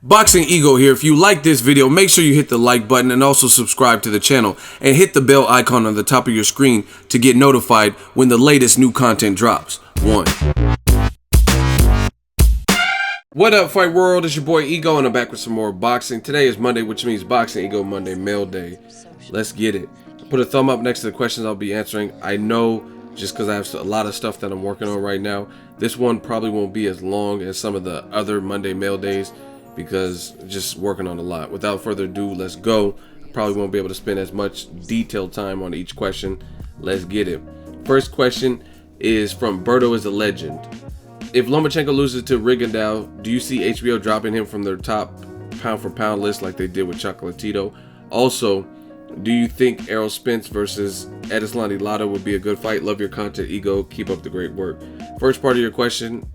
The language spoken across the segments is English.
Boxing Ego here. If you like this video, make sure you hit the like button and also subscribe to the channel and hit the bell icon on the top of your screen to get notified when the latest new content drops. 1. What up, Fight World? It's your boy Ego and I'm back with some more boxing. Today is Monday, which means Boxing Ego Monday Mail Day. Let's get it. Put a thumb up next to the questions I'll be answering. I know, just because I have a lot of stuff that I'm working on right now, this one probably won't be as long as some of the other Monday Mail Days, because just working on a lot. Without further ado, let's go. Probably won't be able to spend as much detailed time on each question. Let's get it. First question is from Berto is a Legend. If Lomachenko loses to Rigondeaux, do you see HBO dropping him from their top pound for pound list like they did with Chocolatito? Also, do you think Errol Spence versus ERISLANDY LARA would be a good fight? Love your content, Ego. Keep up the great work. First part of your question,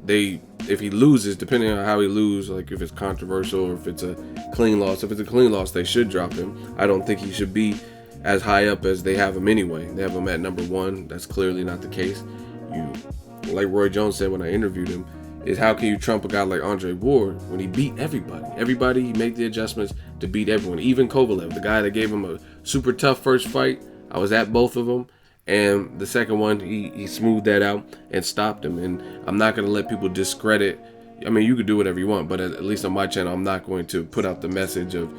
if he loses, depending on how he loses, like if it's controversial or if it's a clean loss. If it's a clean loss, they should drop him. I don't think he should be as high up as they have him anyway. They have him at number 1. That's clearly not the case. Like Roy Jones said when I interviewed him, is how can you trump a guy like Andre Ward when he beat everybody? Everybody, he made the adjustments to beat everyone. Even Kovalev, the guy that gave him a super tough first fight. I was at both of them. And the second one, he smoothed that out and stopped him. And I'm not going to let people discredit. I mean, you could do whatever you want, but at least on my channel, I'm not going to put out the message of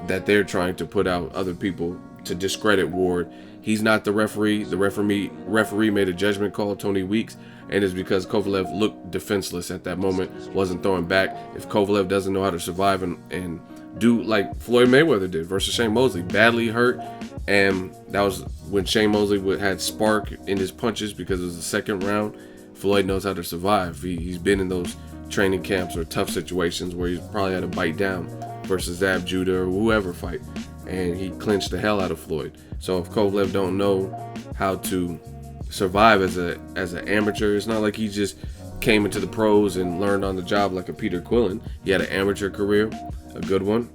that they're trying to put out other people to discredit Ward. He's not the referee. The referee made a judgment call, Tony Weeks, and it's because Kovalev looked defenseless at that moment, wasn't throwing back. If Kovalev doesn't know how to survive and do like Floyd Mayweather did versus Shane Mosley, badly hurt, and that was when Shane Mosley had spark in his punches because it was the second round. Floyd knows how to survive. He's been in those training camps or tough situations where he's probably had to bite down versus Zab Judah or whoever fight, and he clinched the hell out of Floyd. So if Kovalev don't know how to survive as an amateur, it's not like he just came into the pros and learned on the job like a Peter Quillen. He had an amateur career, a good one,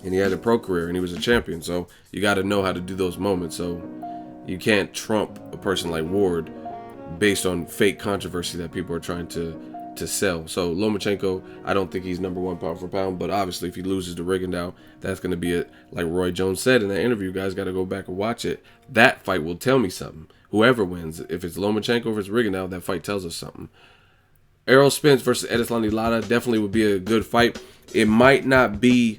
and he had a pro career, and he was a champion. So you got to know how to do those moments. So you can't trump a person like Ward based on fake controversy that people are trying to sell. So Lomachenko, I don't think he's number 1 pound for pound, but obviously if he loses to Rigondeaux, that's going to be it. Like Roy Jones said in that interview, you guys got to go back and watch it. That fight will tell me something. Whoever wins, if it's Lomachenko or if it's Rigondeaux, that fight tells us something. Errol Spence versus ERISLANDY LARA definitely would be a good fight. It might not be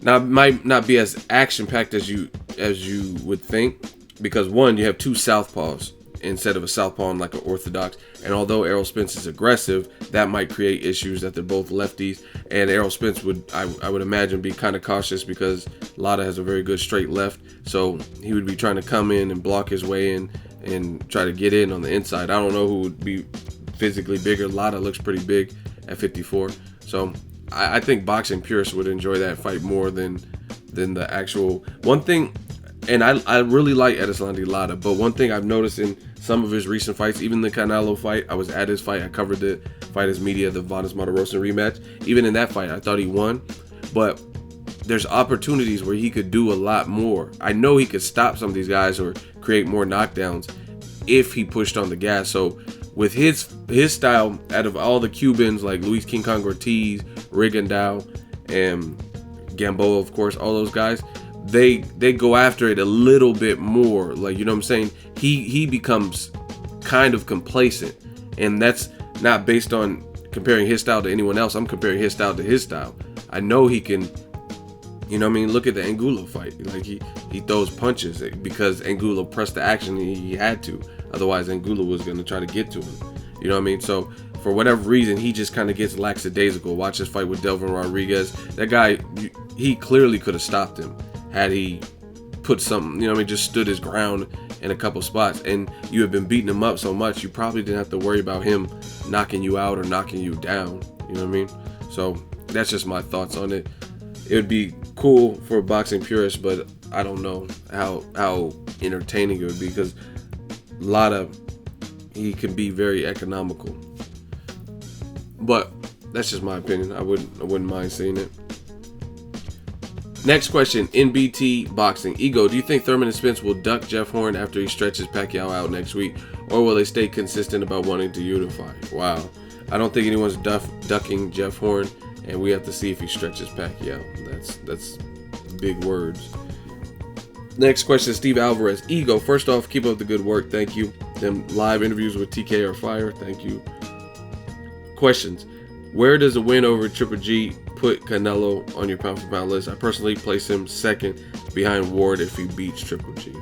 as action-packed as you would think, because one, you have 2 southpaws instead of a southpaw and like an orthodox. And although Errol Spence is aggressive, that might create issues that they're both lefties. And Errol Spence would, I would imagine, be kind of cautious because Lara has a very good straight left. So he would be trying to come in and block his way in and try to get in on the inside. I don't know who would be physically bigger. Lara looks pretty big at 54. So I think boxing purists would enjoy that fight more than the actual one thing. And I really like ERISLANDY LARA, but one thing I've noticed in some of his recent fights, even the Canelo fight, I was at his fight, I covered the Fighters Media, the Vasyl Lomachenko rematch. Even in that fight, I thought he won, but there's opportunities where he could do a lot more. I know he could stop some of these guys or create more knockdowns if he pushed on the gas. So with his style, out of all the Cubans like Luis King Kong Ortiz, Rigondeaux, and Gamboa, of course, all those guys, they go after it a little bit more. Like, you know what I'm saying? He becomes kind of complacent, and that's not based on comparing his style to anyone else. I'm comparing his style to his style. I know he can, you know what I mean? Look at the Angulo fight. Like he throws punches because Angulo pressed the action and he had to. Otherwise, Angulo was going to try to get to him. You know what I mean? So for whatever reason, he just kind of gets lackadaisical. Watch his fight with Delvin Rodriguez. That guy, he clearly could have stopped him had he put something, you know what I mean, just stood his ground in a couple spots. And you have been beating him up so much, you probably didn't have to worry about him knocking you out or knocking you down. You know what I mean? So that's just my thoughts on it. It would be cool for a boxing purist, but I don't know how entertaining it would be, because Lara, he can be very economical. But that's just my opinion. I wouldn't mind seeing it. Next question, NBT Boxing. Ego, do you think Thurman and Spence will duck Jeff Horn after he stretches Pacquiao out next week, or will they stay consistent about wanting to unify? Wow. I don't think anyone's ducking Jeff Horn, and we have to see if he stretches Pacquiao. That's big words. Next question, Steve Alvarez. Ego, first off, keep up the good work. Thank you. Them live interviews with TK are fire. Thank you. Questions. Where does a win over Triple G put Canelo on your pound for pound list? I personally place him second behind Ward if he beats Triple G.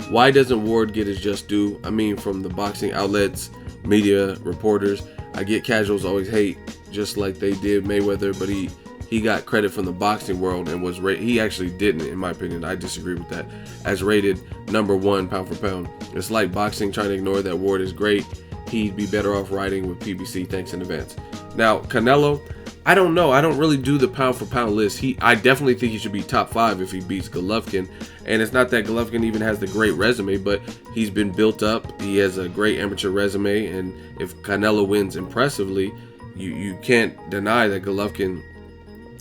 Why doesn't Ward get his just due? I mean, from the boxing outlets, media, reporters. I get casuals always hate, just like they did Mayweather, but he got credit from the boxing world and was he actually didn't, in my opinion. I disagree with that. As rated #1 pound for pound. It's like boxing trying to ignore that Ward is great. He'd be better off riding with PBC. Thanks in advance. Now, Canelo, I don't know. I don't really do the pound for pound list. I definitely think he should be top 5 if he beats Golovkin. And it's not that Golovkin even has the great resume, but he's been built up. He has a great amateur resume. And if Canelo wins impressively, you can't deny that Golovkin,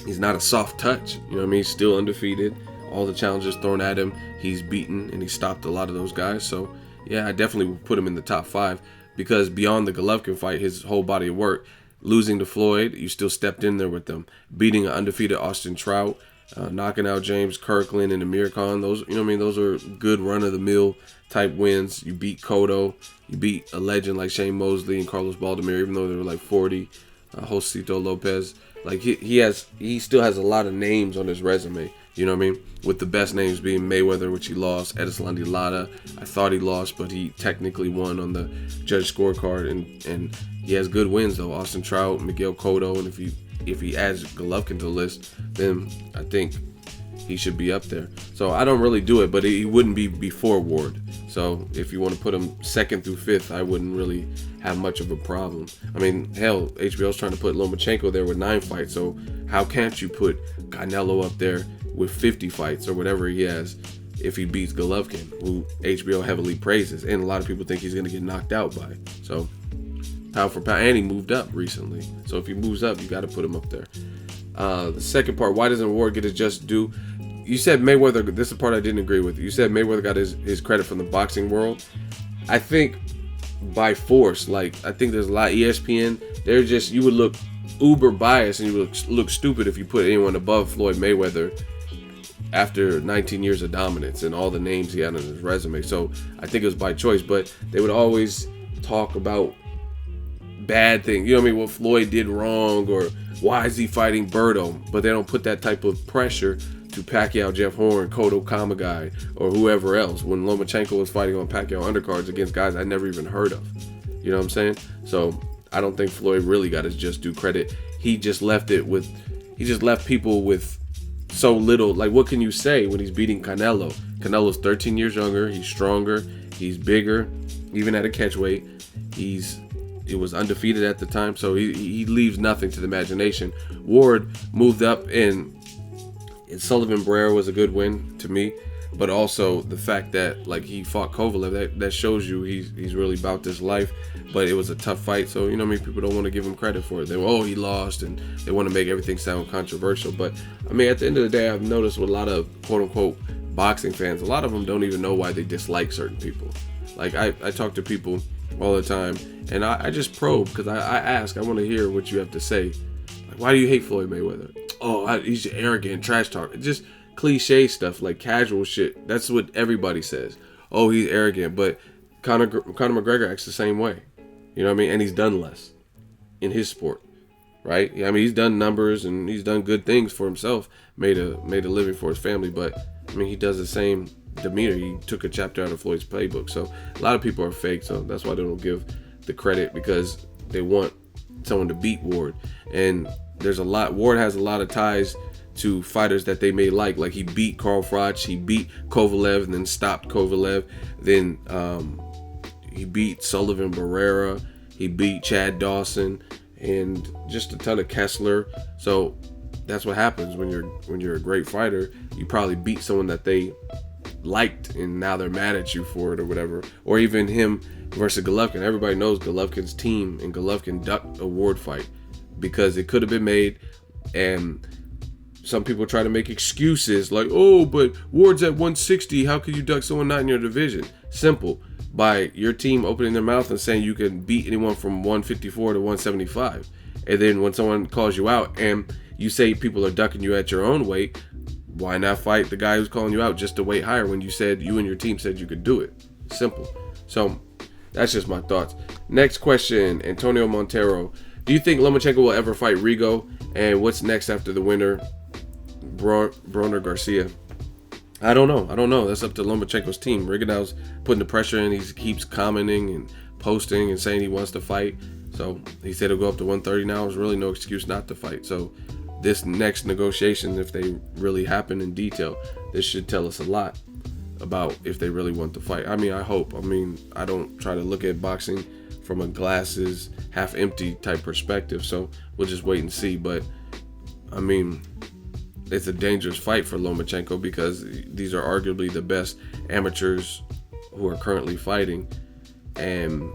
he's not a soft touch. You know what I mean? He's still undefeated. All the challenges thrown at him, he's beaten, and he stopped a lot of those guys. So, yeah, I definitely would put him in the top 5 because beyond the Golovkin fight, his whole body of work, losing to Floyd, you still stepped in there with them. Beating an undefeated Austin Trout, knocking out James Kirkland and Amir Khan. Those, you know what I mean? Those are good run-of-the-mill type wins. You beat Cotto. You beat a legend like Shane Mosley and Carlos Baldomir, even though they were like 40. Josito Lopez. Like he still has a lot of names on his resume. You know what I mean? With the best names being Mayweather, which he lost, ERISLANDY LARA. I thought he lost, but he technically won on the judge scorecard, and he has good wins though. Austin Trout, Miguel Cotto, and if he adds Golovkin to the list, then I think he should be up there. So I don't really do it, but he wouldn't be before Ward. So if you want to put him 2nd through 5th, I wouldn't really have much of a problem. I mean, hell, HBO's trying to put Lomachenko there with 9 fights. So how can't you put Canelo up there with 50 fights or whatever he has if he beats Golovkin, who HBO heavily praises, and a lot of people think he's going to get knocked out by. So pound for pound, and he moved up recently. So if he moves up, you got to put him up there. The second part, why doesn't Ward get his just due? You said Mayweather, this is the part I didn't agree with. You said Mayweather got his credit from the boxing world. I think by force, like I think there's a lot, ESPN, they're just, you would look uber biased and you would look stupid if you put anyone above Floyd Mayweather after 19 years of dominance and all the names he had on his resume. So I think it was by choice, but they would always talk about bad things. You know what I mean? What Floyd did wrong, or why is he fighting Berto? But they don't put that type of pressure to Pacquiao, Jeff Horn, Cotto Pacquiao, or whoever else. When Lomachenko was fighting on Pacquiao undercards against guys I never even heard of. You know what I'm saying? So I don't think Floyd really got his just due credit. He just left people with so little. Like, what can you say when he's beating Canelo? Canelo's 13 years younger. He's stronger. He's bigger. Even at a catchweight, it was undefeated at the time. So he leaves nothing to the imagination. Ward moved up, and Sullivan Barrera was a good win to me. But also the fact that like he fought Kovalev, that shows you he's really about this life. But it was a tough fight, so you know what I mean, people don't want to give him credit for it. He lost, and they want to make everything sound controversial. But I mean, at the end of the day, I've noticed with a lot of quote unquote boxing fans, a lot of them don't even know why they dislike certain people. Like I talk to people all the time, and I just probe because I ask, I want to hear what you have to say. Like, why do you hate Floyd Mayweather? He's arrogant, trash talk. Just cliche stuff, like casual shit. That's what everybody says. Oh, he's arrogant, but Conor McGregor acts the same way. You know what I mean? And he's done less in his sport, right? Yeah, I mean, he's done numbers and he's done good things for himself, made a living for his family. But I mean, he does the same demeanor. He took a chapter out of Floyd's playbook. So a lot of people are fake. So that's why they don't give the credit, because they want someone to beat Ward. And Ward has a lot of ties to fighters that they may like he beat Carl Froch, he beat Kovalev and then stopped Kovalev, then he beat Sullivan Barrera, he beat Chad Dawson, and just a ton of Kessler. So that's what happens when you're a great fighter. You probably beat someone that they liked and now they're mad at you for it or whatever. Or even him versus Golovkin. Everybody knows Golovkin's team and Golovkin ducked a Ward fight because it could have been made, and some people try to make excuses like, oh, but Ward's at 160. How could you duck someone not in your division? Simple. By your team opening their mouth and saying you can beat anyone from 154 to 175. And then when someone calls you out and you say people are ducking you at your own weight, why not fight the guy who's calling you out just to weight higher when you said, you and your team said you could do it? Simple. So that's just my thoughts. Next question, Antonio Montero. Do you think Lomachenko will ever fight Rigo? And what's next after the winner, Broner Garcia? I don't know. That's up to Lomachenko's team. Rigondeaux's putting the pressure in. He keeps commenting and posting and saying he wants to fight. So he said he'll go up to 130 now. There's really no excuse not to fight. So this next negotiation, if they really happen in detail, this should tell us a lot about if they really want to fight. I mean, I hope. I mean, I don't try to look at boxing from a glasses half empty type perspective. So we'll just wait and see. But I mean, it's a dangerous fight for Lomachenko because these are arguably the best amateurs who are currently fighting, and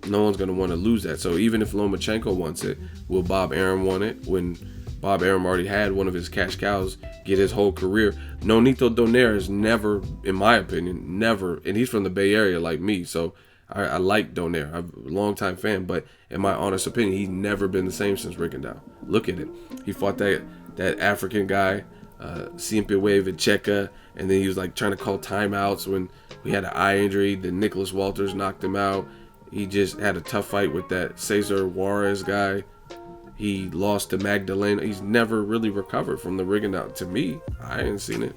no one's going to want to lose that. So even if Lomachenko wants it, will Bob Arum want it when Bob Arum already had one of his cash cows get his whole career? Nonito Donaire has never, in my opinion, never, and he's from the Bay Area like me, so I like Donaire. I'm a longtime fan, but in my honest opinion, he's never been the same since Rigondeaux. Look at it. He fought that African guy, Siempewe Vicheca, and then he was like trying to call timeouts when we had an eye injury. Then Nicholas Walters knocked him out. He just had a tough fight with that Cesar Juarez guy. He lost to Magdalena. He's never really recovered from the Rigondeaux. To me, I ain't seen it.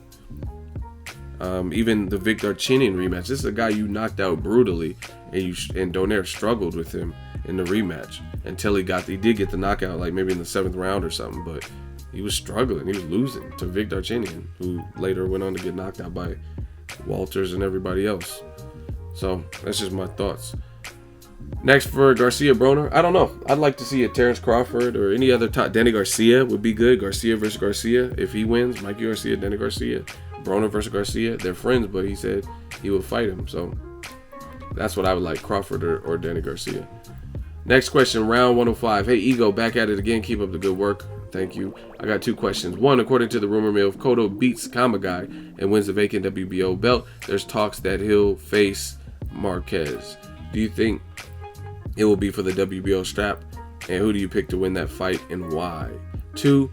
Even the Victor Chinin rematch. This is a guy you knocked out brutally, and Donaire struggled with him in the rematch until he did get the knockout, like maybe in the 7th round or something. But he was struggling. He was losing to Victor Chinin, who later went on to get knocked out by Walters and everybody else. So that's just my thoughts. Next for Garcia Broner, I don't know. I'd like to see a Terence Crawford or any other top. Denny Garcia would be good. Garcia versus Garcia. If he wins, Mikey Garcia, Denny Garcia. Broner versus Garcia. They're friends, but he said he would fight him. So that's what I would like, Crawford or Denny Garcia. Next question, round 105. Hey, Ego, back at it again. Keep up the good work. Thank you. I got 2 questions. One, according to the rumor mill, if Cotto beats KAMEGAI and wins the vacant WBO belt, there's talks that he'll face Marquez. Do you think it will be for the WBO strap? And who do you pick to win that fight and why? 2,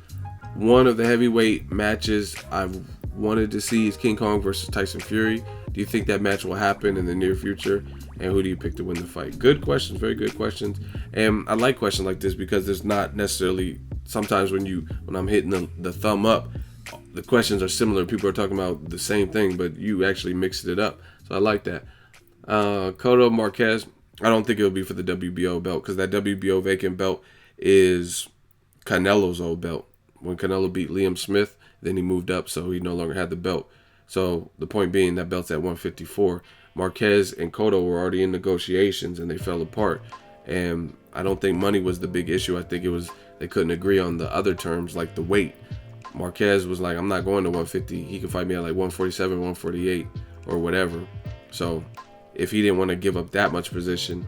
one of the heavyweight matches I've wanted to see is King Kong versus Tyson Fury. Do you think that match will happen in the near future? And who do you pick to win the fight? Good questions, very good questions. And I like questions like this because there's not necessarily, sometimes when I'm hitting the thumb up, the questions are similar. People are talking about the same thing, but you actually mixed it up. So I like that. Cotto Marquez, I don't think it'll be for the WBO belt because that WBO vacant belt is Canelo's old belt. When Canelo beat Liam Smith, then he moved up, so he no longer had the belt. So the point being, that belt's at 154. Marquez and Cotto were already in negotiations and they fell apart. And I don't think money was the big issue. I think it was they couldn't agree on the other terms, like the weight. Marquez was like, I'm not going to 150. He could fight me at like 147, 148 or whatever. So if he didn't want to give up that much position,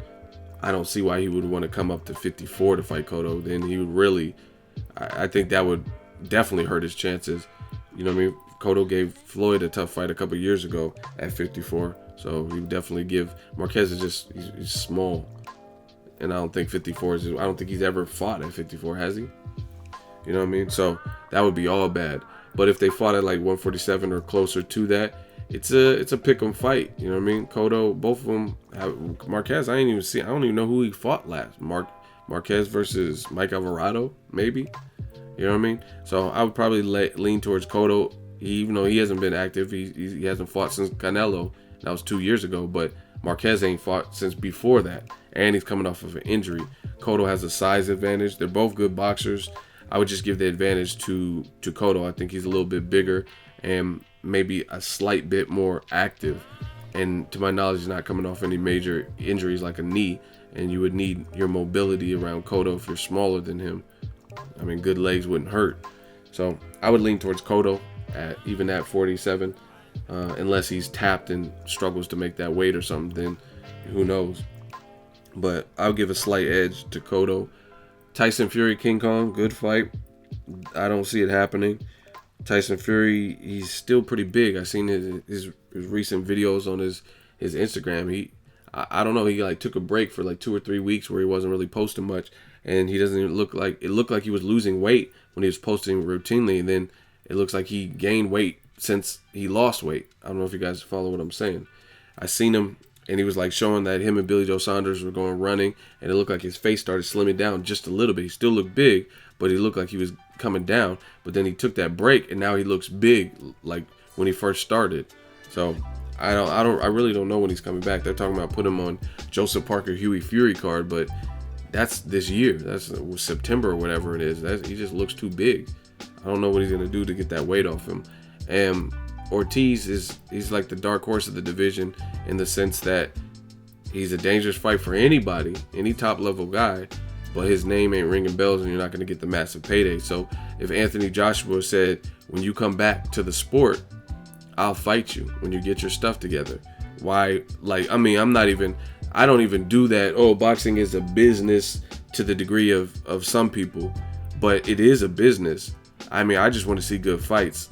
I don't see why he would want to come up to 54 to fight Cotto. Then he would really, I think that would definitely hurt his chances. You know what I mean? Cotto gave Floyd a tough fight a couple years ago at 54. So he would definitely give. Marquez is just, he's small. And I don't think 54 is, I don't think he's ever fought at 54, has he? You know what I mean? So that would be all bad. But if they fought at like 147 or closer to that, it's a pick 'em fight. You know what I mean? Cotto, both of them. Marquez, I don't even know who he fought last. Marquez versus Mike Alvarado, maybe. You know what I mean? So I would probably lean towards Cotto. Even though he hasn't been active, he hasn't fought since Canelo. That was 2 years ago. But Marquez ain't fought since before that. And he's coming off of an injury. Cotto has a size advantage. They're both good boxers. I would just give the advantage to Cotto. I think he's a little bit bigger and maybe a slight bit more active. And to my knowledge, he's not coming off any major injuries like a knee. And you would need your mobility around Cotto if you're smaller than him. I mean, good legs wouldn't hurt. So I would lean towards Cotto even at 47. Unless he's tapped and struggles to make that weight or something, then who knows. But I'll give a slight edge to Cotto. Tyson Fury, King Kong, good fight. I don't see it happening. Tyson Fury, he's still pretty big. I've seen his recent videos on his Instagram. I don't know, he like took a break for like 2 or 3 weeks where he wasn't really posting much, and he doesn't even look like, it looked like he was losing weight when he was posting routinely, and then it looks like he gained weight since he lost weight. I don't know if you guys follow what I'm saying. I seen him, and he was like showing that him and Billy Joe Saunders were going running, and it looked like his face started slimming down just a little bit. He still looked big, but he looked like he was coming down. But then he took that break, and now he looks big like when he first started. So I really don't know when he's coming back. They're talking about putting him on Joseph Parker Huey Fury card, but that's this year. That's September or whatever it is. He just looks too big. I don't know what he's gonna do to get that weight off him. And Ortiz he's like the dark horse of the division in the sense that he's a dangerous fight for anybody, any top level guy, but his name ain't ringing bells and you're not gonna get the massive payday. So if Anthony Joshua said, when you come back to the sport, I'll fight you when you get your stuff together. Why? Like, I mean, I don't even do that. Oh, boxing is a business to the degree of some people, but it is a business. I mean, I just want to see good fights,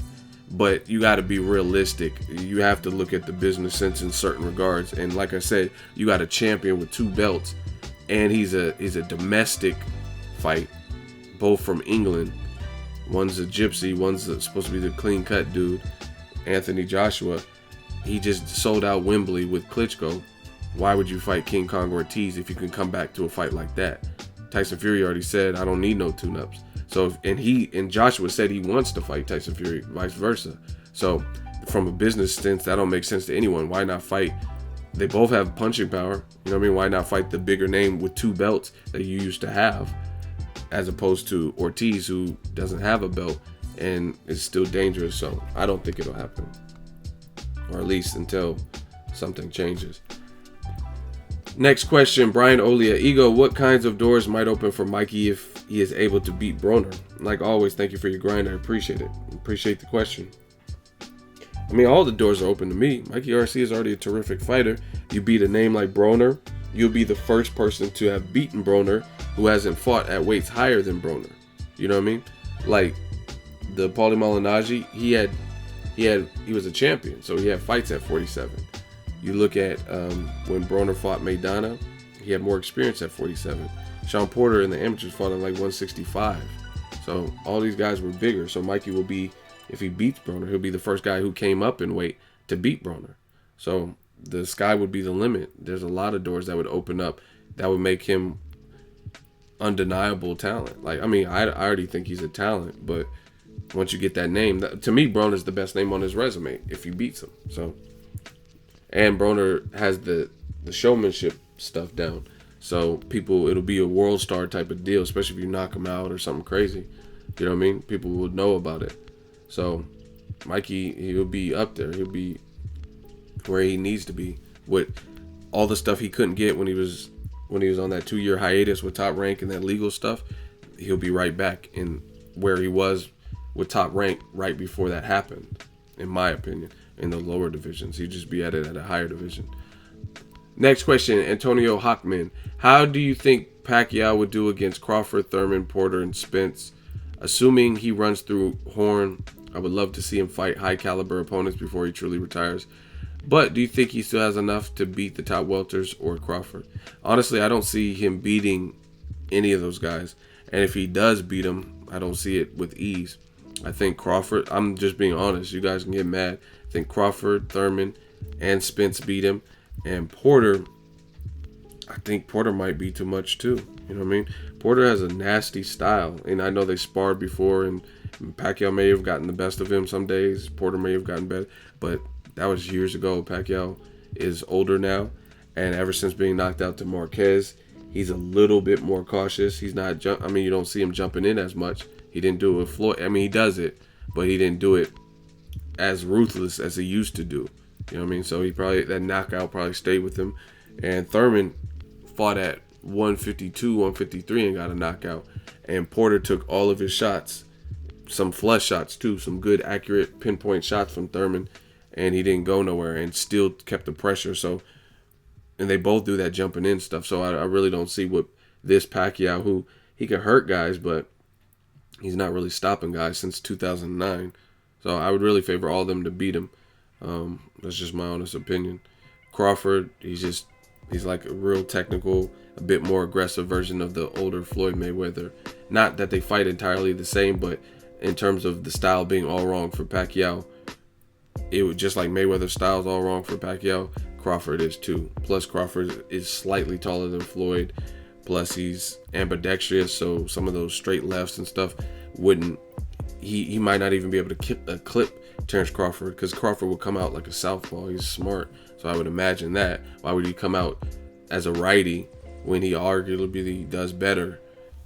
but you got to be realistic. You have to look at the business sense in certain regards. And like I said, you got a champion with 2 belts, and he's a domestic fight, both from England. One's a gypsy, one's supposed to be the clean cut dude. Anthony Joshua, he just sold out Wembley with Klitschko. Why would you fight King Kong Ortiz if you can come back to a fight like that? Tyson Fury already said, I don't need no tune-ups. So, and Joshua said he wants to fight Tyson Fury, vice versa. So, from a business sense, that don't make sense to anyone. Why not fight? They both have punching power. You know what I mean? Why not fight the bigger name with 2 belts that you used to have, as opposed to Ortiz, who doesn't have a belt and is still dangerous? So, I don't think it'll happen, or at least until something changes. Next question, Brian Olia. Ego, what kinds of doors might open for Mikey if he is able to beat Broner? Like always, thank you for your grind. I appreciate it. Appreciate the question. I mean, all the doors are open to me. Mikey Garcia is already a terrific fighter. You beat a name like Broner, you'll be the first person to have beaten Broner who hasn't fought at weights higher than Broner. You know what I mean? Like the Paulie Malignaggi, he was a champion, so he had fights at 47. You look at when Broner fought Maidana, he had more experience at 47. Sean Porter in the amateurs fought at like 165. So all these guys were bigger. So Mikey will be, if he beats Broner, he'll be the first guy who came up in weight to beat Broner. So the sky would be the limit. There's a lot of doors that would open up that would make him undeniable talent. Like, I mean, I already think he's a talent, but once you get that name, to me, Broner's the best name on his resume if he beats him. So, and Broner has the showmanship stuff down. So it'll be a world star type of deal, especially if you knock him out or something crazy. You know what I mean? People will know about it. So Mikey, he'll be up there. He'll be where he needs to be with all the stuff he couldn't get when he was on that 2-year hiatus with Top Rank and that legal stuff. He'll be right back in where he was with Top Rank right before that happened, in my opinion. In the lower divisions, he'd just be at it at a higher division. Next question, Antonio Hockman. How do you think Pacquiao would do against Crawford, Thurman, Porter, and Spence? Assuming he runs through Horn, I would love to see him fight high caliber opponents before he truly retires. But do you think he still has enough to beat the top welters or Crawford? Honestly, I don't see him beating any of those guys. And if he does beat them, I don't see it with ease. I think Crawford, I'm just being honest, you guys can get mad. I think Crawford, Thurman, and Spence beat him. And Porter, I think Porter might be too much too. You know what I mean? Porter has a nasty style. And I know they sparred before, and Pacquiao may have gotten the best of him some days. Porter may have gotten better. But that was years ago. Pacquiao is older now. And ever since being knocked out to Marquez, he's a little bit more cautious. He's not, you don't see him jumping in as much. He didn't do it with Floyd. I mean, he does it, but he didn't do it as ruthless as he used to do. You know what I mean? So that knockout probably stayed with him. And Thurman fought at 152, 153 and got a knockout. And Porter took all of his shots, some flush shots too, some good, accurate, pinpoint shots from Thurman, and he didn't go nowhere and still kept the pressure. So, and they both do that jumping in stuff. So I really don't see what this Pacquiao, who he can hurt guys, but he's not really stopping guys since 2009. So I would really favor all of them to beat him. That's just my honest opinion. Crawford, he's just He's like a real technical, a bit more aggressive version of the older Floyd Mayweather. Not that they fight entirely the same, but in terms of the style being all wrong for Pacquiao, it was just like Mayweather's style is all wrong for Pacquiao, Crawford is too. Plus Crawford is slightly taller than Floyd. Plus he's ambidextrous, so some of those straight lefts and stuff wouldn't, he might not even be able to clip Terence Crawford, because Crawford would come out like a southpaw. He's smart, so I would imagine that. Why would he come out as a righty when he arguably does better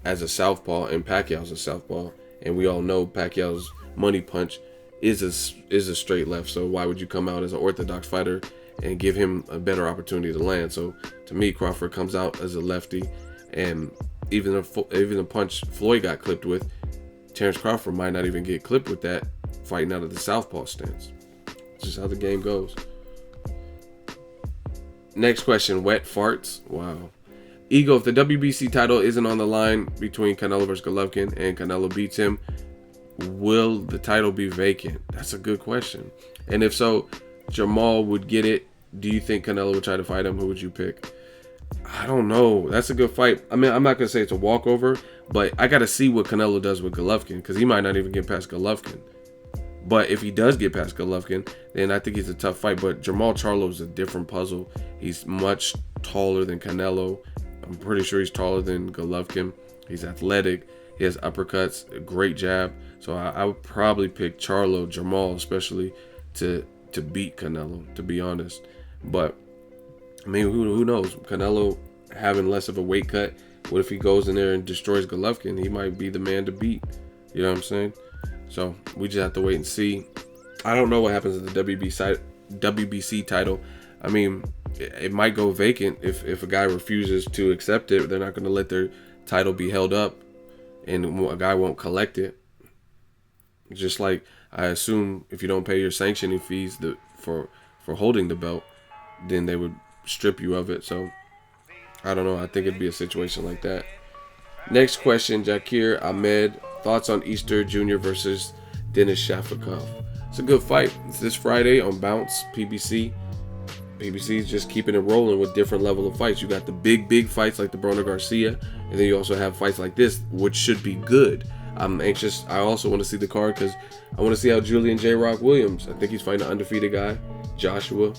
as a southpaw, and Pacquiao's a southpaw, and we all know Pacquiao's money punch is a straight left. So why would you come out as an orthodox fighter and give him a better opportunity to land? So to me, Crawford comes out as a lefty, and even the punch Floyd got clipped with, Terence Crawford might not even get clipped with that, fighting out of the southpaw stance. It's just how the game goes. Next question, wet farts. Wow. Ego, if the WBC title isn't on the line between Canelo versus Golovkin and Canelo beats him, will the title be vacant? That's a good question. And if so, JERMALL would get it. Do you think Canelo would try to fight him? Who would you pick? I don't know. That's a good fight. I mean, I'm not going to say it's a walkover, but I got to see what Canelo does with Golovkin, because he might not even get past Golovkin. But if he does get past Golovkin, then I think he's a tough fight. But JERMALL Charlo is a different puzzle. He's much taller than Canelo. I'm pretty sure he's taller than Golovkin. He's athletic. He has uppercuts, a great jab. So I would probably pick JERMALL, especially to beat Canelo, to be honest. But I mean, who knows? Canelo having less of a weight cut. What if he goes in there and destroys Golovkin? He might be the man to beat. You know what I'm saying? So we just have to wait and see. I don't know what happens at the WBC title. I mean, it might go vacant if a guy refuses to accept it. They're not going to let their title be held up, and a guy won't collect it. Just like I assume if you don't pay your sanctioning fees for holding the belt, then they would strip you of it. So I don't know. I think it'd be a situation like that. Next question, Jakir Ahmed. Thoughts on Easter Jr. versus Denis Shafikov? It's a good fight. It's this Friday on Bounce, PBC. PBC is just keeping it rolling with different level of fights. You got the big fights like the Broner Garcia, and then you also have fights like this, which should be good. I'm anxious. I also want to see the card because I want to see how Julian J. Rock Williams, I think he's fighting an undefeated guy, Joshua.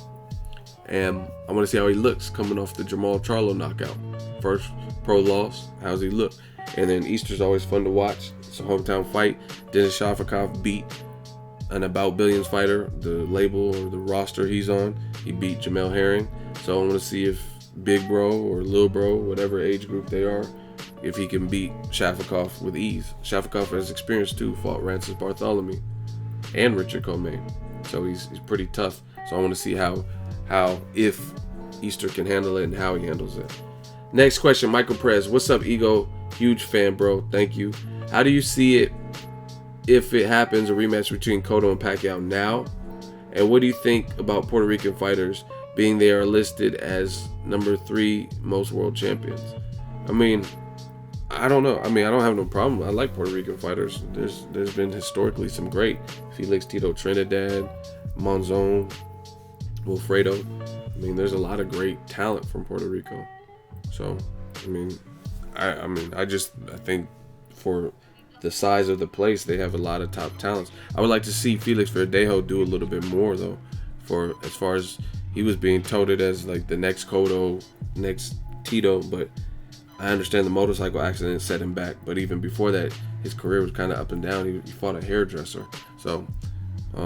And I want to see how he looks coming off the JERMALL Charlo knockout. First pro loss, how's he look? And then Easter's always fun to watch. It's a hometown fight. Denis Shafikov beat an About Billions fighter, the label or the roster he's on. He beat Jamel Herring. So I want to see if Big Bro or Lil Bro, whatever age group they are, if he can beat Shafikov with ease. Shafikov has experience too, fought Rancis Bartholomew and Richard Comey. So he's pretty tough. So I want to see how if Easter can handle it and how he handles it. Next question, Michael Perez. What's up, Ego? Huge fan, bro. Thank you. How do you see it if it happens, a rematch between Cotto and Pacquiao now? And what do you think about Puerto Rican fighters being they are listed as number 3 most world champions? I mean, I don't know. I mean, I don't have no problem. I like Puerto Rican fighters. There's been historically some great. Felix Tito Trinidad, Monzon, Wilfredo. I mean, there's a lot of great talent from Puerto Rico. So, I mean, I think for the size of the place, they have a lot of top talents. I would like to see Felix Verdejo do a little bit more though, for as far as he was being touted as like the next Cotto, next Tito, but I understand the motorcycle accident set him back. But even before that, his career was kind of up and down. He fought a hairdresser. So I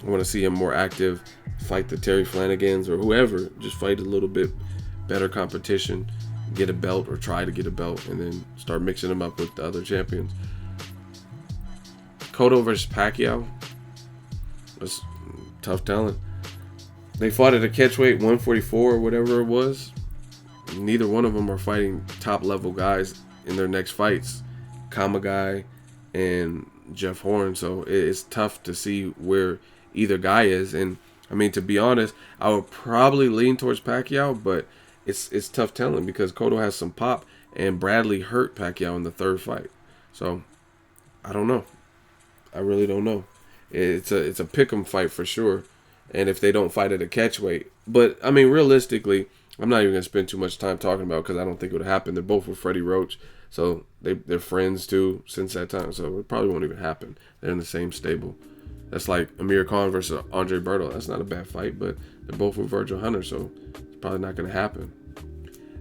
want to see him more active, fight the Terry Flanagans or whoever, just fight a little bit better competition, get a belt or try to get a belt, and then start mixing them up with the other champions. Cotto versus Pacquiao, that's tough talent. They fought at a catchweight 144 or whatever it was. Neither one of them are fighting top level guys in their next fights, KAMEGAI and Jeff Horn. So it's tough to see where either guy is. And I mean, to be honest, I would probably lean towards Pacquiao, but it's tough telling because Cotto has some pop and Bradley hurt Pacquiao in the third fight. So I don't know. I really don't know. It's a pick'em fight for sure. And if they don't fight at a catchweight, but I mean, realistically, I'm not even gonna spend too much time talking about because I don't think it would happen. They're both with Freddie Roach, so they're friends too since that time. So it probably won't even happen. They're in the same stable. That's like Amir Khan versus Andre Berto. That's not a bad fight, but they're both with Virgil Hunter, so it's probably not gonna happen.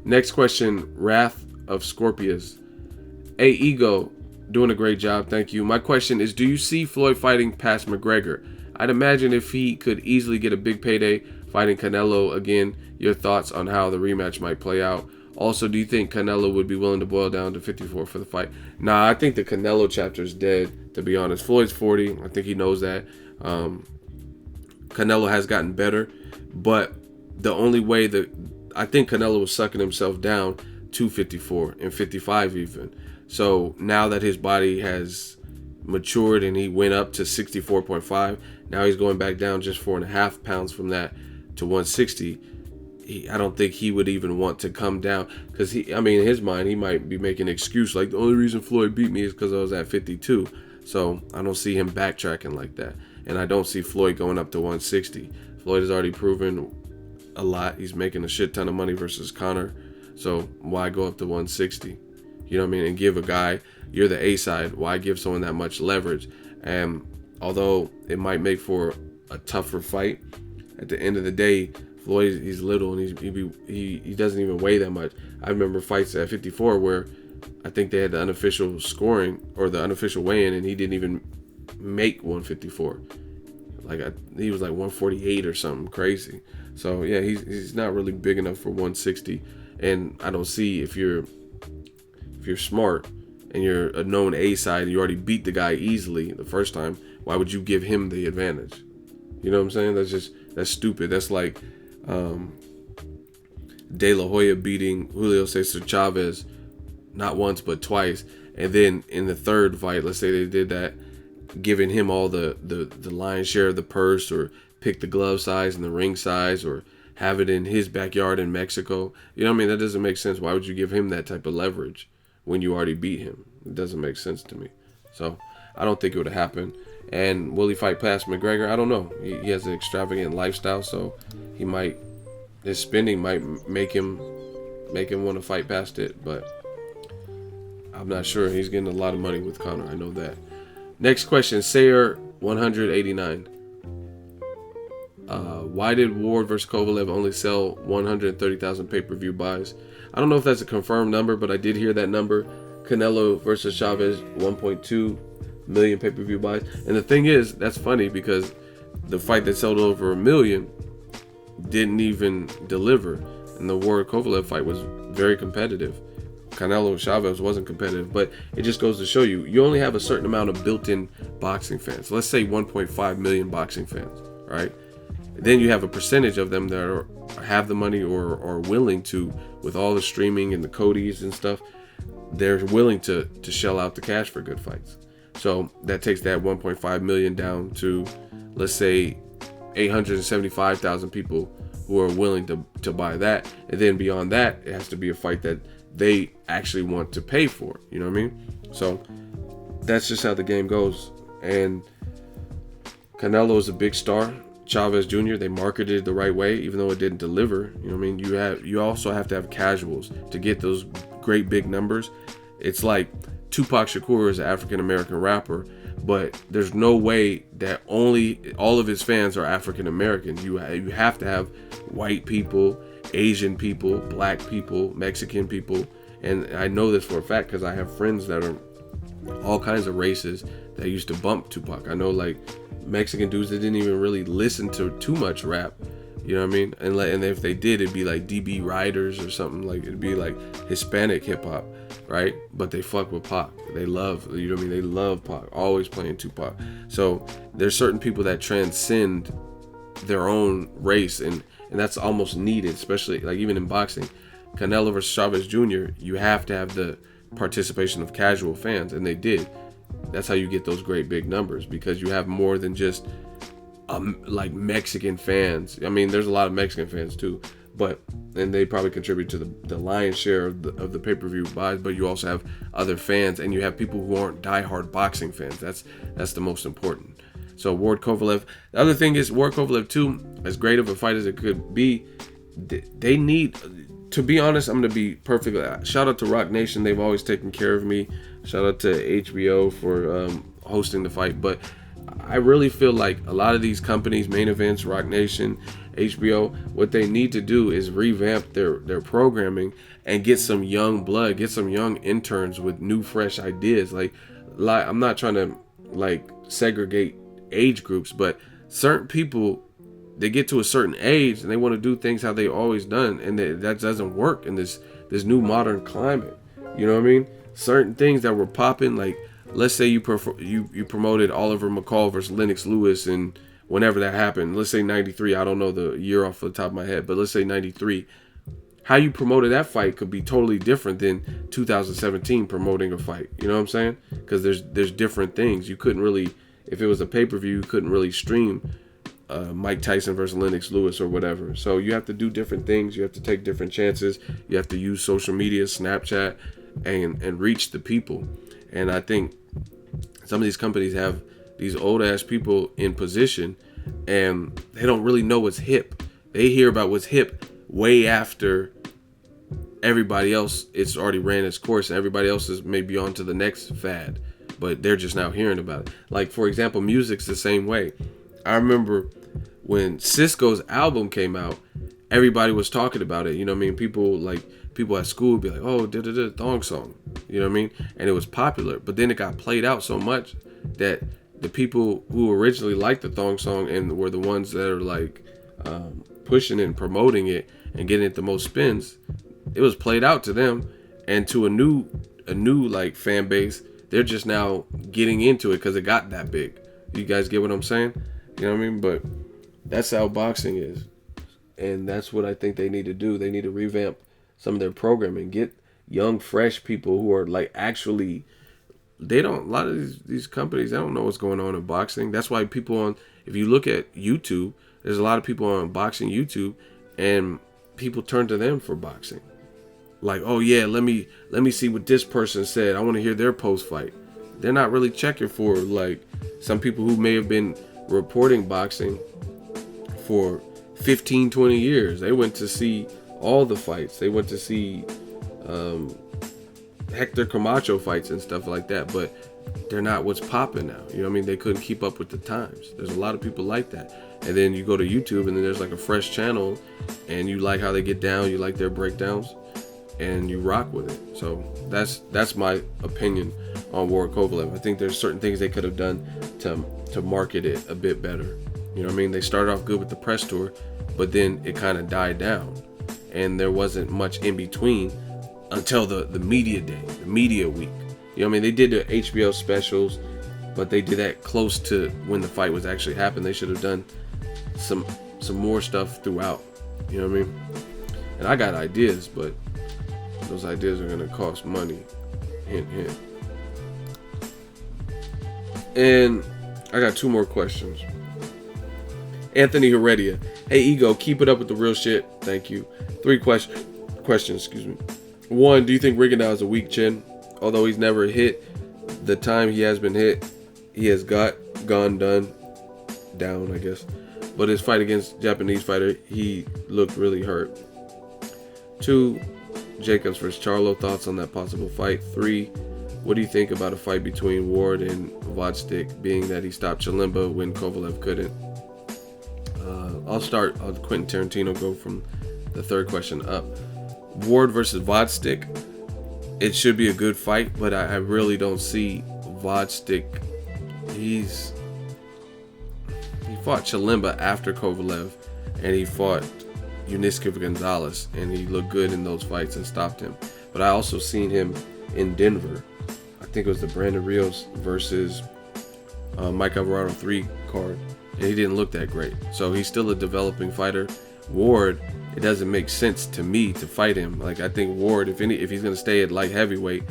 Next question, Wrath of Scorpius. Hey, Ego, doing a great job, thank you. My question is, do you see Floyd fighting past McGregor? I'd imagine if he could easily get a big payday fighting Canelo again, your thoughts on how the rematch might play out. Also, do you think Canelo would be willing to boil down to 54 for the fight? Nah, I think the Canelo chapter is dead, to be honest. Floyd's 40. I think he knows that. Canelo has gotten better, but the only way that I think Canelo was sucking himself down to 54 and 55 even. So now that his body has matured and he went up to 64.5, now he's going back down just 4.5 pounds from that to 160. I don't think he would even want to come down because I mean, in his mind, he might be making an excuse like the only reason Floyd beat me is because I was at 52. So I don't see him backtracking like that. And I don't see Floyd going up to 160. Floyd has already proven a lot. He's making a shit ton of money versus Conor. So why go up to 160? You know what I mean? And give a guy, you're the A side, why give someone that much leverage? And although it might make for a tougher fight, at the end of the day, Floyd, he's little and he doesn't even weigh that much. I remember fights at 54 where I think they had the unofficial scoring or the unofficial weigh-in and he didn't even make 154. Like he was like 148 or something crazy. So yeah, he's not really big enough for 160. And I don't see if you're smart and you're a known A side, you already beat the guy easily the first time, why would you give him the advantage? You know what I'm saying? That's stupid. That's like De La Hoya beating Julio Cesar Chavez not once but twice, and then in the third fight, let's say they did that, giving him all the lion's share of the purse, or pick the glove size and the ring size, or have it in his backyard in Mexico. You know what I mean? That doesn't make sense. Why would you give him that type of leverage when you already beat him? It doesn't make sense to me. So I don't think it would happen. And will he fight past McGregor? I don't know. He has an extravagant lifestyle, so his spending might make him want to fight past it, but I'm not sure. He's getting a lot of money with Conor. I know that. Next question, Sayer 189. Why did Ward versus Kovalev only sell 130,000 pay-per-view buys? I don't know if that's a confirmed number, but I did hear that number. Canelo versus Chavez, 1.2 million pay-per-view buys. And the thing is, that's funny because the fight that sold over 1 million didn't even deliver. And the Ward Kovalev fight was very competitive. Canelo Chavez wasn't competitive, but it just goes to show you only have a certain amount of built-in boxing fans. Let's say 1.5 million boxing fans, right? Then you have a percentage of them that have the money or are willing to, with all the streaming and the Codys and stuff, they're willing to shell out the cash for good fights. So that takes that 1.5 million down to, let's say, 875,000 people who are willing to buy that. And then beyond that, it has to be a fight that they actually want to pay for. You know what I mean? So that's just how the game goes. And Canelo is a big star. Chavez Jr., they marketed it the right way, even though it didn't deliver. You know what I mean? You also have to have casuals to get those great big numbers. It's like Tupac Shakur is an African American rapper, but there's no way that all of his fans are African American. You have to have white people, Asian people, black people, Mexican people, and I know this for a fact because I have friends that are all kinds of races that used to bump Tupac. I know like Mexican dudes that didn't even really listen to too much rap, you know what I mean? And if they did, it'd be like DB Riders or something, like it'd be like Hispanic hip hop, right? But they fuck with Pac. They love, you know what I mean? They love Pac, always playing Tupac. So there's certain people that transcend their own race, and that's almost needed, especially like even in boxing. Canelo versus Chavez Jr., you have to have the participation of casual fans, and they did. That's how you get those great big numbers, because you have more than just like Mexican fans. I mean, there's a lot of Mexican fans too, and they probably contribute to the lion's share of the pay-per-view buys, but you also have other fans, and you have people who aren't diehard boxing fans. That's the most important. So Ward Kovalev. The other thing is, Ward Kovalev too, as great of a fight as it could be, they need, to be honest, I'm gonna be perfectly, shout out to Rock Nation, they've always taken care of me. Shout out to HBO for hosting the fight. But I really feel like a lot of these companies, Main Events, Rock Nation, HBO, what they need to do is revamp their programming and get some young blood, get some young interns with new, fresh ideas. Like I'm not trying to like segregate age groups, but certain people, they get to a certain age and they want to do things how they always done, and that doesn't work in this new modern climate. You know what I mean? Certain things that were popping, like let's say you promoted Oliver McCall versus Lennox Lewis, and whenever that happened, let's say 93, I don't know the year off the top of my head, but let's say 93, how you promoted that fight could be totally different than 2017 promoting a fight. You know what I'm saying? Because there's different things. You couldn't really, if it was a pay-per-view, you couldn't really stream Mike Tyson versus Lennox Lewis or whatever. So you have to do different things. You have to take different chances. You have to use social media, Snapchat, and reach the people. And I think some of these companies have these old ass people in position, and they don't really know what's hip. They hear about what's hip way after everybody else. It's already ran its course, and everybody else is maybe on to the next fad, but they're just now hearing about it. Like, for example, music's the same way. I remember when Cisco's album came out, everybody was talking about it. You know what I mean? People at school would be like, oh, da-da-da, thong song. You know what I mean? And it was popular. But then it got played out so much that the people who originally liked the thong song and were the ones that are like pushing it and promoting it and getting it the most spins, it was played out to them. And to a new like fan base, they're just now getting into it because it got that big. You guys get what I'm saying? You know what I mean? But that's how boxing is. And that's what I think they need to do. They need to revamp some of their programming. Get young, fresh people who are like actually, a lot of these companies, they don't know what's going on in boxing. That's why if you look at YouTube, there's a lot of people on boxing YouTube, and people turn to them for boxing. Like, oh yeah, let me see what this person said. I want to hear their post fight. They're not really checking for like some people who may have been reporting boxing for 15, 20 years. They went to see all the fights. They went to see Hector Camacho fights and stuff like that, but they're not what's popping now. You know what I mean? They couldn't keep up with the times. There's a lot of people like that. And then you go to YouTube and then there's like a fresh channel and you like how they get down, you like their breakdowns, and you rock with it. So that's my opinion on Ward Kovalev. I think there's certain things they could have done to market it a bit better. You know what I mean? They started off good with the press tour, but then it kind of died down, and there wasn't much in between until the media day, the media week. You know what I mean? They did the HBO specials, but they did that close to when the fight was actually happening. They should have done some more stuff throughout. You know what I mean? And I got ideas, but those ideas are gonna cost money. Hint, hint. And I got 2 more questions. Anthony Heredia. Hey, Ego, keep it up with the real shit. Thank you. 3 questions, excuse me. 1, do you think Rigondeaux has a weak chin? Although he's never hit, the time he has been hit, he has gone down, I guess. But his fight against Japanese fighter, he looked really hurt. 2, Jacobs versus Charlo, thoughts on that possible fight. 3, what do you think about a fight between Ward and Vodstick, being that he stopped Chilemba when Kovalev couldn't? I'll start. Quentin Tarantino go from the 3rd question up. Ward versus Vodstick, it should be a good fight, but I really don't see Vodstick. He fought Chilemba after Kovalev, and he fought Unisco Gonzalez, and he looked good in those fights and stopped him. But I also seen him in Denver. I think it was the Brandon Rios versus Mike Alvarado 3 card, and he didn't look that great. So he's still a developing fighter. Ward, it doesn't make sense to me to fight him. Like, I think Ward, if he's going to stay at light heavyweight,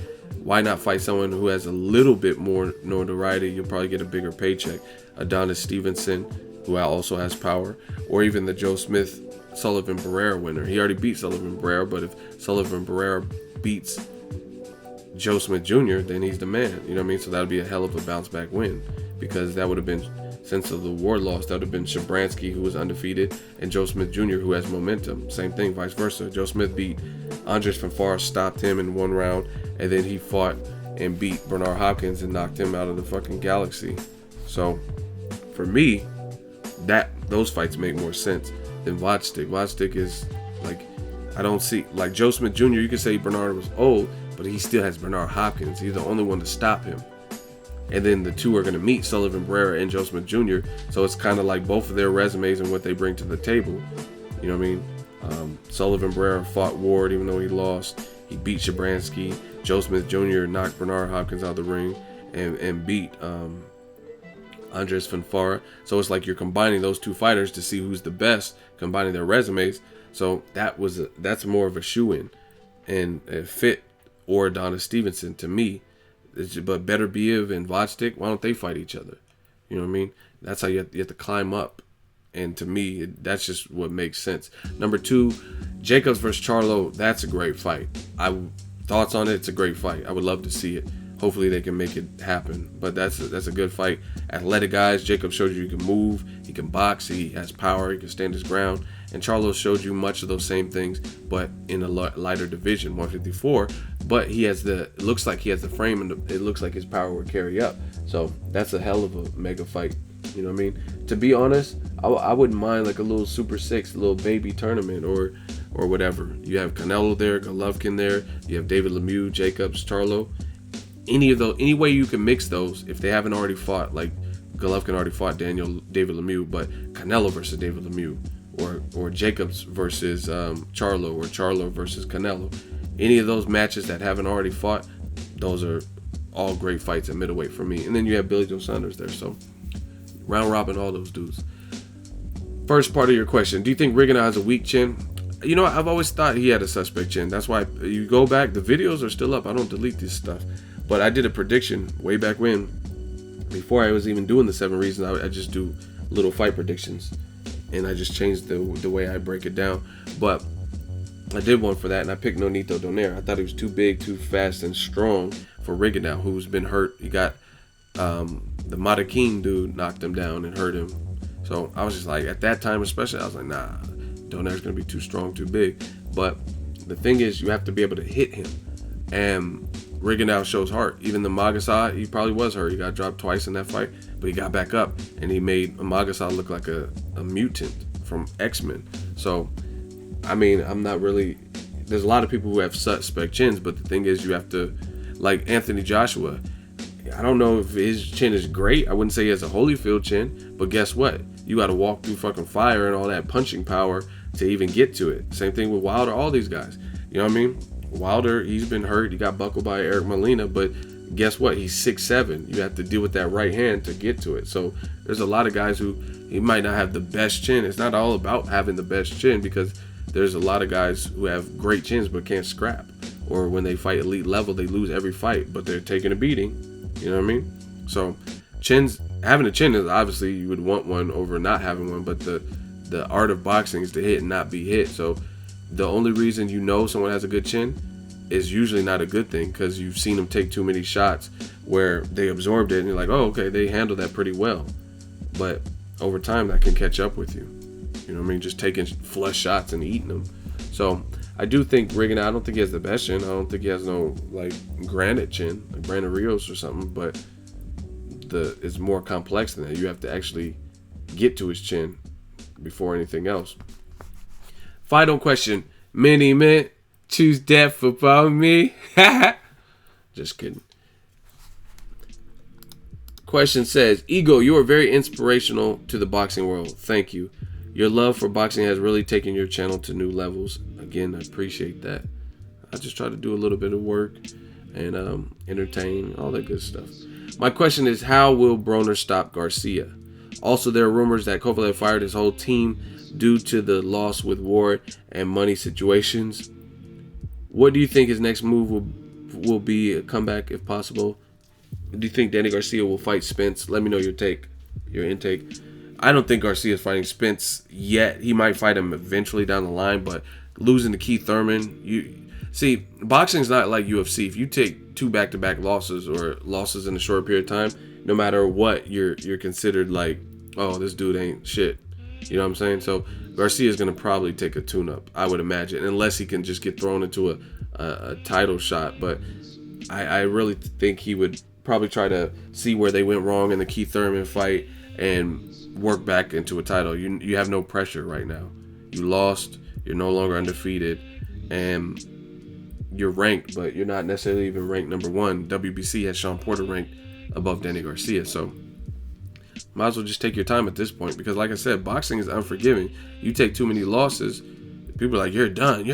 why not fight someone who has a little bit more notoriety? You'll probably get a bigger paycheck. Adonis Stevenson, who also has power, or even the Joe Smith Sullivan Barrera winner. He already beat Sullivan Barrera, but if Sullivan Barrera beats Joe Smith Jr., then he's the man. You know what I mean? So that would be a hell of a bounce back win, because that would have been since the Ward loss. That would have been Shabransky, who was undefeated, and Joe Smith Jr., who has momentum. Same thing, vice versa. Joe Smith beat Andres Fanfare, stopped him in 1 round, and then he fought and beat Bernard Hopkins and knocked him out of the fucking galaxy. So for me, those fights make more sense than Vodstick. Vodstick is like, I don't see, like Joe Smith Jr., you could say Bernard was old, but he still has Bernard Hopkins. He's the only one to stop him. And then the two are going to meet, Sullivan Barrera and Joe Smith Jr. So it's kind of like both of their resumes and what they bring to the table. You know what I mean? Sullivan Barrera fought Ward even though he lost. He beat Shabransky. Joe Smith Jr. knocked Bernard Hopkins out of the ring and beat Andres Fanfare. So it's like you're combining those two fighters to see who's the best, combining their resumes. So that's more of a shoe-in. And it fit or Adonis Stevenson to me. But Beterbiev and Vodstick, why don't they fight each other? You know what I mean? That's how you have to climb up. And to me, that's just what makes sense. Number 2, Jacobs versus Charlo. That's a great fight. Thoughts on it? It's a great fight. I would love to see it. Hopefully they can make it happen. But that's a good fight. Athletic guys. Jacobs showed you he can move. He can box. He has power. He can stand his ground. And Charlo showed you much of those same things, but in a lighter division, 154. But it looks like he has the frame, and it looks like his power would carry up. So that's a hell of a mega fight. You know what I mean? To be honest, I wouldn't mind like a little Super 6, a little baby tournament or whatever. You have Canelo there, Golovkin there. You have David Lemieux, Jacobs, Charlo. Any way you can mix those, if they haven't already fought, like Golovkin already fought David Lemieux, but Canelo versus David Lemieux, or Jacobs versus Charlo, or Charlo versus Canelo. Any of those matches that haven't already fought, those are all great fights at middleweight for me. And then you have Billy Joe Saunders there, so round robin all those dudes. First part of your question, do you think Rigondeaux has a weak chin? You know, I've always thought he had a suspect chin. That's why you go back, the videos are still up. I don't delete this stuff. But I did a prediction way back when, before I was even doing the 7 reasons. I just do little fight predictions, and I just changed the way I break it down. But I did one for that, and I picked Nonito Donaire. I thought he was too big, too fast, and strong for Rigondeaux, who's been hurt. He got the Matakin dude knocked him down and hurt him. So I was just like, at that time especially, I was like, nah, Donaire's gonna be too strong, too big. But the thing is, you have to be able to hit him, and Rigondeaux shows heart. Even the Magasa, he probably was hurt. He got dropped twice in that fight, but he got back up, and he made Magasa look like a mutant from X-Men. So I mean, I'm not really, there's a lot of people who have suspect chins, but the thing is, you have to, like Anthony Joshua, I don't know if his chin is great. I wouldn't say he has a Holyfield chin, but guess what? You got to walk through fucking fire and all that punching power to even get to it. Same thing with Wilder, all these guys. You know what I mean? Wilder, he's been hurt. He got buckled by Eric Molina, but guess what? He's 6'7". You have to deal with that right hand to get to it. So there's a lot of guys who, he might not have the best chin. It's not all about having the best chin, because there's a lot of guys who have great chins but can't scrap. Or when they fight elite level, they lose every fight, but they're taking a beating. You know what I mean? So chins, having a chin is obviously, you would want one over not having one, but the art of boxing is to hit and not be hit. So the only reason you know someone has a good chin is usually not a good thing, because you've seen them take too many shots where they absorbed it and you're like, oh, okay, they handled that pretty well. But over time, that can catch up with you. You know what I mean? Just taking flush shots and eating them. So I do think Rigondeaux, I don't think he has the best chin. I don't think he has no like granite chin, like Brandon Rios or something, but it's more complex than that. You have to actually get to his chin before anything else. Final question. Mini Mint, choose death about me. Just kidding. Question says, Ego, you are very inspirational to the boxing world. Thank you. Your love for boxing has really taken your channel to new levels. Again, I appreciate that. I just try to do a little bit of work and entertain, all that good stuff. My question is, how will Broner stop Garcia? Also, there are rumors that Kovalev fired his whole team due to the loss with Ward and money situations. What do you think his next move will be? A comeback if possible? Do you think Danny Garcia will fight Spence? Let me know your intake. I don't think Garcia is fighting Spence yet. He might fight him eventually down the line, but losing to Keith Thurman, you see, boxing's not like UFC. If you take 2 back-to-back losses or losses in a short period of time, no matter what, you're considered like oh, this dude ain't shit. You know what I'm saying? So Garcia is going to probably take a tune-up, I would imagine, unless he can just get thrown into a title shot. But I really think he would probably try to see where they went wrong in the Keith Thurman fight and work back into a title. You have no pressure right now. You lost. You're no longer undefeated. And you're ranked, but you're not necessarily even ranked number one. WBC has Sean Porter ranked above Danny Garcia. So might as well just take your time at this point, because like I said, boxing is unforgiving. You take too many losses, people are like, you're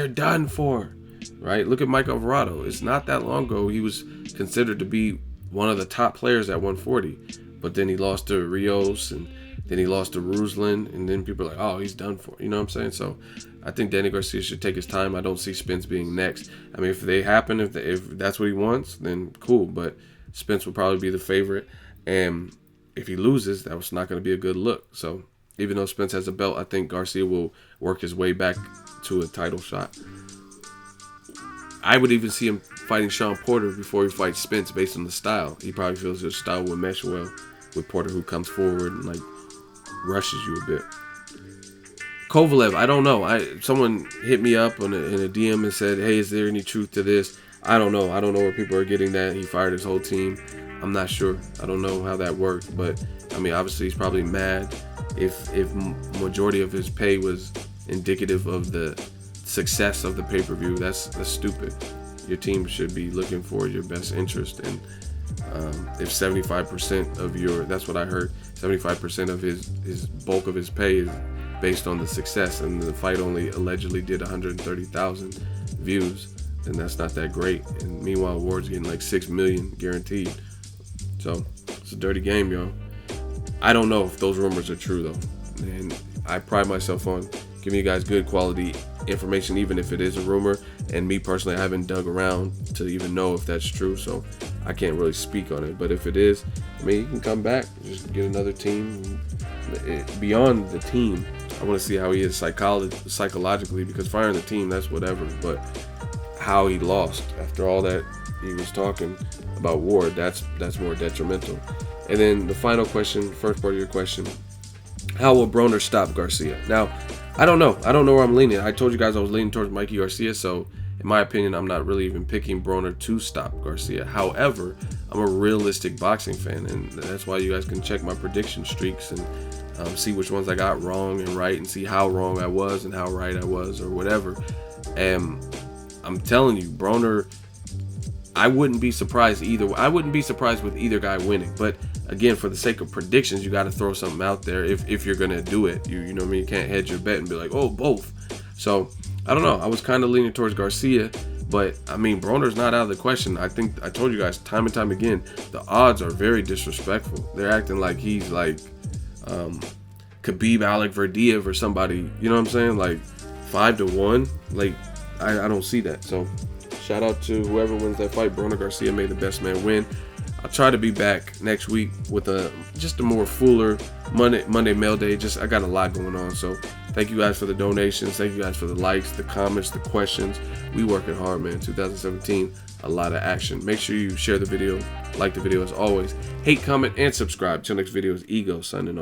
done for, right? Look at Mike Alvarado. It's not that long ago he was considered to be one of the top players at 140, but then he lost to Rios, and then he lost to Ruslan, and then people are like, oh, he's done for. You know what I'm saying? So I think Danny Garcia should take his time. I don't see Spence being next. I mean, if they happen, if that's what he wants, then cool, but Spence will probably be the favorite. And if he loses, that was not going to be a good look. So even though Spence has a belt, I think Garcia will work his way back to a title shot. I would even see him fighting Sean Porter before he fights Spence based on the style. He probably feels his style will mesh well with Porter, who comes forward and like rushes you a bit. Kovalev, I don't know. Someone hit me up in a DM and said, hey, is there any truth to this? I don't know. I don't know where people are getting that. He fired his whole team. I'm not sure. I don't know how that worked, but I mean, obviously he's probably mad if majority of his pay was indicative of the success of the pay-per-view. That's stupid. Your team should be looking for your best interest, and if 75% of your, that's what I heard, 75% of his bulk of his pay is based on the success, and the fight only allegedly did 130,000 views, then that's not that great. And meanwhile, Ward's getting like 6 million guaranteed. So it's a dirty game, yo. I don't know if those rumors are true though, and I pride myself on giving you guys good quality information, even if it is a rumor. And me personally, I haven't dug around to even know if that's true, so I can't really speak on it. But if it is, I mean, you can come back, just get another team. Beyond the team, I want to see how he is psychologically, because firing the team, that's whatever. But how he lost after all that he was talking about Ward, that's more detrimental. And then the final question, first part of your question, how will Broner stop Garcia? Now, I don't know. I don't know where I'm leaning. I told you guys I was leaning towards Mikey Garcia, so in my opinion, I'm not really even picking Broner to stop Garcia. However, I'm a realistic boxing fan, and that's why you guys can check my prediction streaks and see which ones I got wrong and right, and see how wrong I was and how right I was, or whatever. And I'm telling you, Broner, I wouldn't be surprised either. I wouldn't be surprised with either guy winning. But again, for the sake of predictions, you got to throw something out there if you're gonna do it. You know what I mean? You can't hedge your bet and be like, oh, both. So I don't know. I was kind of leaning towards Garcia, but I mean, Broner's not out of the question. I think I told you guys time and time again, the odds are very disrespectful. They're acting like he's like Khabib Alekverdiev or somebody. You know what I'm saying? Like 5-1. Like I don't see that. So shout out to whoever wins that fight. Broner Garcia, may the best man win. I'll try to be back next week with just a more fuller Monday mail day. I got a lot going on. So thank you guys for the donations. Thank you guys for the likes, the comments, the questions. We working hard, man. 2017, a lot of action. Make sure you share the video, like the video as always. Hate, comment, and subscribe. Till next video is Ego signing off.